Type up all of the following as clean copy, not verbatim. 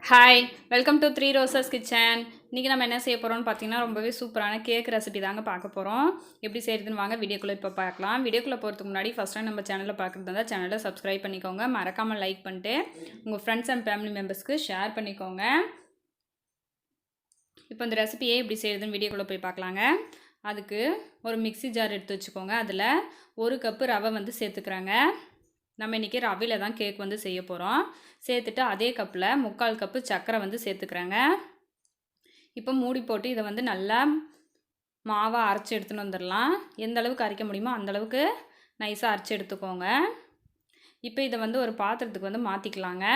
Hi welcome to three roses kitchen. இன்றைக்கி நம்ம என்ன செய்ய போகிறோம்னு பார்த்தீங்கன்னா ரொம்பவே சூப்பரான கேக் ரெசிபி தாங்க பார்க்க போகிறோம். எப்படி செய்கிறதுன்னு வாங்க வீடியோக்குள்ளே இப்போ பார்க்கலாம். வீடியோக்குள்ளே போகிறதுக்கு முன்னாடி ஃபஸ்ட் டைம் நம்ம சேனலில் பார்க்குறது தான் சேனலை சப்ஸ்கிரைப் பண்ணிக்கோங்க. மறக்காமல் லைக் பண்ணிட்டு உங்கள் ஃப்ரெண்ட்ஸ் அண்ட் ஃபேமிலி மெம்பர்ஸ்க்கு ஷேர் பண்ணிக்கோங்க. இப்போ இந்த ரெசிபியே எப்படி செய்கிறதுன்னு வீடியோக்குள்ளே போய் பார்க்கலாங்க. அதுக்கு ஒரு மிக்ஸி ஜார் எடுத்து வச்சுக்கோங்க. அதில் 1 கப்பு ரவை வந்து சேர்த்துக்கிறாங்க. நம்ம இன்றைக்கி ரவையில் தான் கேக் வந்து செய்ய போகிறோம். சேர்த்துட்டு அதே கப்பில் 3/4 கப்பு சர்க்கரை வந்து சேர்த்துக்கிறேங்க. இப்போ மூடி போட்டு இதை வந்து நல்லா மாவாக அரைச்சி எடுத்துன்னு வந்துடலாம். எந்த அளவுக்கு அரைக்க முடியுமோ அந்தளவுக்கு நைஸாக அரைச்சி எடுத்துக்கோங்க. இப்போ இதை வந்து ஒரு பாத்திரத்துக்கு வந்து மாற்றிக்கலாங்க.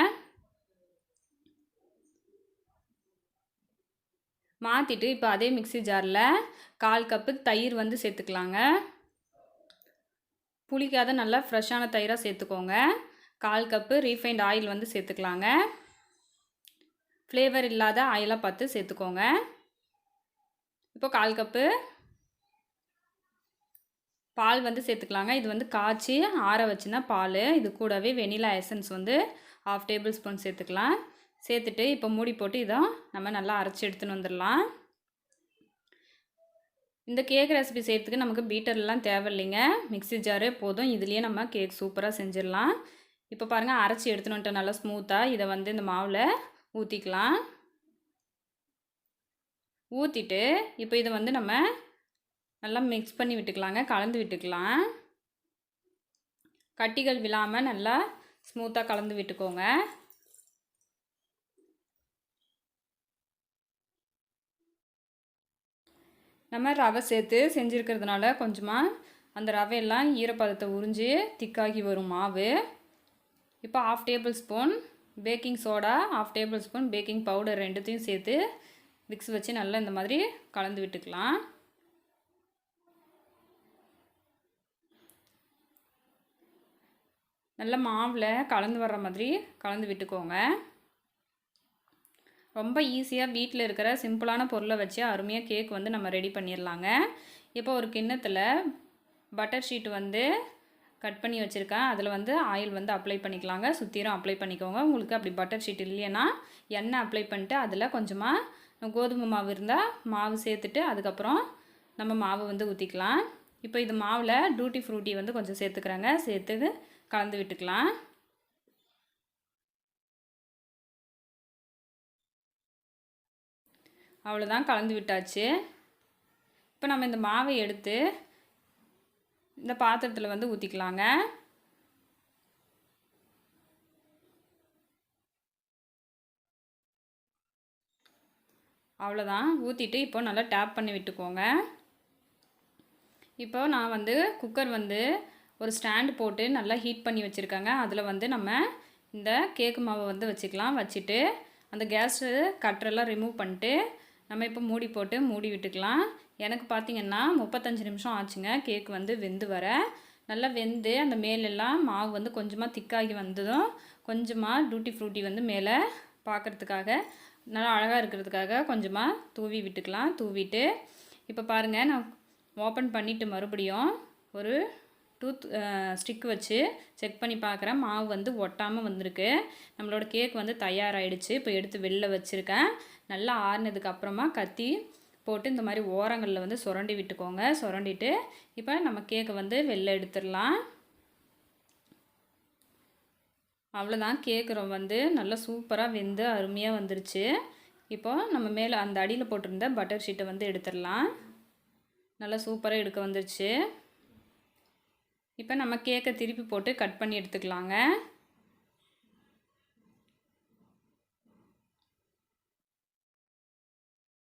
மாற்றிட்டு இப்போ அதே மிக்ஸி ஜாரில் 1/4 கப்பு தயிர் வந்து சேர்த்துக்கலாங்க. புளிக்காத நல்லா ஃப்ரெஷ்ஷான தயிராக சேர்த்துக்கோங்க. 1/4 கப்பு ரீஃபைண்ட் ஆயில் வந்து சேர்த்துக்கலாங்க. ஃப்ளேவர் இல்லாத ஆயிலாக பார்த்து சேர்த்துக்கோங்க. இப்போ 1/4 கப்பு பால் வந்து சேர்த்துக்கலாங்க. இது வந்து காய்ச்சி ஆற வச்சுனா பால். இது கூடவே வெனிலா எசன்ஸ் வந்து 1/2 டேபிள் ஸ்பூன் சேர்த்துக்கலாம். சேர்த்துட்டு இப்போ மூடி போட்டு இதை நம்ம நல்லா அரைச்சி எடுத்துன்னு வந்துடலாம். இந்த கேக் ரெசிபி செய்கிறதுக்கு நமக்கு பீட்டர்லாம் தேவையில்லைங்க. மிக்ஸி ஜாரே போதும். இதுலேயே நம்ம கேக் சூப்பராக செஞ்சிடலாம். இப்போ பாருங்கள், அரைச்சி எடுத்துன்னு வந்துட்டு நல்லா ஸ்மூத்தாக இதை வந்து இந்த மாவில் ஊற்றிக்கலாம். ஊற்றிட்டு இப்போ இதை வந்து நம்ம நல்லா மிக்ஸ் பண்ணி விட்டுக்கலாங்க. கலந்து விட்டுக்கலாம். கட்டிகள் விழாமல் நல்லா ஸ்மூத்தாக கலந்து விட்டுக்கோங்க. நம்ம ரவை சேர்த்து செஞ்சுருக்கிறதுனால கொஞ்சமாக அந்த ரவையெல்லாம் ஈரப்பதத்தை உறிஞ்சி திக்காகி வரும் மாவு. இப்போ 1/2 table spoon baking soda, 1/2 table spoon baking powder ரெண்டுத்தையும் சேர்த்து மிக்ஸ் வச்சு நல்லா இந்த மாதிரி கலந்து விட்டுக்கலாம். நல்லா மாவில் கலந்து வர்ற மாதிரி கலந்து விட்டுக்கோங்க. ரொம்ப ஈஸியாக வீட்டில் இருக்கிற சிம்பிளான பொருளை வச்சு அருமையாக கேக் வந்து நம்ம ரெடி பண்ணிடலாங்க. இப்போ ஒரு கிண்ணத்தில் பட்டர் ஷீட் வந்து கட் பண்ணி வச்சுருக்கேன். அதில் வந்து ஆயில் வந்து அப்ளை பண்ணிக்கலாங்க. சுற்றிலும் அப்ளை பண்ணிக்கோங்க. உங்களுக்கு அப்படி பட்டர் ஷீட் இல்லைன்னா எண்ணெய் அப்ளை பண்ணிட்டு அதில் கொஞ்சமாக கோதுமை மாவு இருந்தால் மாவு சேர்த்துட்டு அதுக்கப்புறம் நம்ம மாவு வந்து ஊற்றிக்கலாம். இப்போ இது மாவில் டூட்டி ஃப்ரூட்டி வந்து கொஞ்சம் சேர்த்துக்கிறாங்க. சேர்த்து கலந்து விட்டுக்கலாம். அவ்வளோதான், கலந்து விட்டாச்சு. இப்போ நம்ம இந்த மாவை எடுத்து இந்த பாத்திரத்தில் வந்து ஊற்றிக்கலாங்க. அவ்வளோதான், ஊற்றிட்டு இப்போ நல்லா டேப் பண்ணி விட்டுக்கோங்க. இப்போ நான் வந்து குக்கர் வந்து ஒரு ஸ்டாண்டு போட்டு நல்லா ஹீட் பண்ணி வச்சுருக்கேங்க. அதில் வந்து நம்ம இந்த கேக்கு மாவை வந்து வச்சுக்கலாம். வச்சுட்டு அந்த கேஸு கட்டரெல்லாம் ரிமூவ் பண்ணிட்டு நம்ம இப்போ மூடி போட்டு மூடி விட்டுக்கலாம். எனக்கு பார்த்திங்கன்னா 35 நிமிஷம் ஆச்சுங்க கேக் வந்து வெந்து வர. நல்லா வெந்து அந்த மேலெல்லாம் மாவு வந்து கொஞ்சமாக திக்காகி வந்ததும் கொஞ்சமாக டூட்டி ஃப்ரூட்டி வந்து மேலே பார்க்குறதுக்காக நல்லா அழகாக இருக்கிறதுக்காக கொஞ்சமாக தூவி விட்டுக்கலாம். தூவிட்டு இப்போ பாருங்கள், நான் ஓப்பன் பண்ணிவிட்டு மறுபடியும் ஒரு டூத் ஸ்டிக் வச்சு செக் பண்ணி பார்க்குறேன். மாவு வந்து ஒட்டாமல் வந்திருக்கு. நம்மளோட கேக் வந்து தயாராகிடுச்சு. இப்போ எடுத்து வெளில வச்சுருக்கேன். நல்லா ஆறுனதுக்கு அப்புறமா கத்தி போட்டு இந்த மாதிரி ஓரங்களில் வந்து சுரண்டி விட்டுக்கோங்க. சுரண்டிட்டு இப்போ நம்ம கேக்கை வந்து வெளில எடுத்துடலாம். அவ்வளோதான், கேக்கு வந்து நல்லா சூப்பராக வெந்து அருமையாக வந்துருச்சு. இப்போ நம்ம மேலே அந்த அடியில் போட்டிருந்த பட்டர் ஷீட்டை வந்து எடுத்துடலாம். நல்லா சூப்பராக எடுக்க வந்துருச்சு. இப்போ நம்ம கேக்கை திருப்பி போட்டு கட் பண்ணி எடுத்துக்கலாங்க.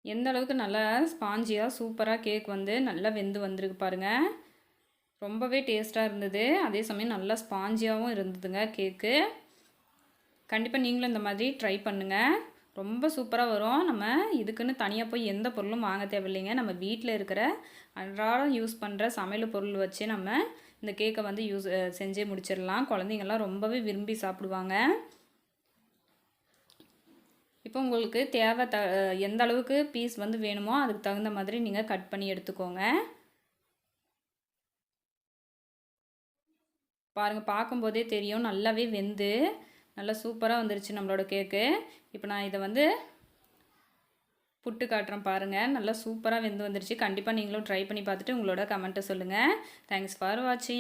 எந்த அளவுக்கு நல்லா ஸ்பாஞ்சியாக சூப்பராக கேக் வந்து நல்லா வெந்து வந்திருக்கு பாருங்கள். ரொம்பவே டேஸ்ட்டாக இருந்தது. அதே சமயம் நல்லா ஸ்பாஞ்சியாகவும் இருந்ததுங்க கேக்கு. கண்டிப்பாக நீங்களும் இந்த மாதிரி ட்ரை பண்ணுங்கள். ரொம்ப சூப்பராக வரும். நம்ம இதுக்குன்னு தனியாக போய் எந்த பொருளும் வாங்க தேவையில்லைங்க. நம்ம வீட்டில் இருக்கிற அன்றாடம் யூஸ் பண்ணுற சமையல் பொருள் வச்சு நம்ம இந்த கேக்கை வந்து செஞ்சே முடிச்சிடலாம். குழந்தைங்கள்லாம் ரொம்பவே விரும்பி சாப்பிடுவாங்க. இப்போ உங்களுக்கு தேவை எந்த அளவுக்கு பீஸ் வந்து வேணுமோ அதுக்கு தகுந்த மாதிரி நீங்கள் கட் பண்ணி எடுத்துக்கோங்க. பாருங்கள், பார்க்கும்போதே தெரியும் நல்லாவே வெந்து நல்லா சூப்பராக வந்துருச்சு நம்மளோட கேக்கு. இப்போ நான் இதை வந்து புட்டு காட்டுறேன் பாருங்கள். நல்லா சூப்பராக வெந்து வந்துருச்சு. கண்டிப்பாக நீங்களும் ட்ரை பண்ணி பார்த்துட்டு உங்களோட கமெண்ட்டை சொல்லுங்கள். தேங்க்ஸ் ஃபார் வாட்சிங்.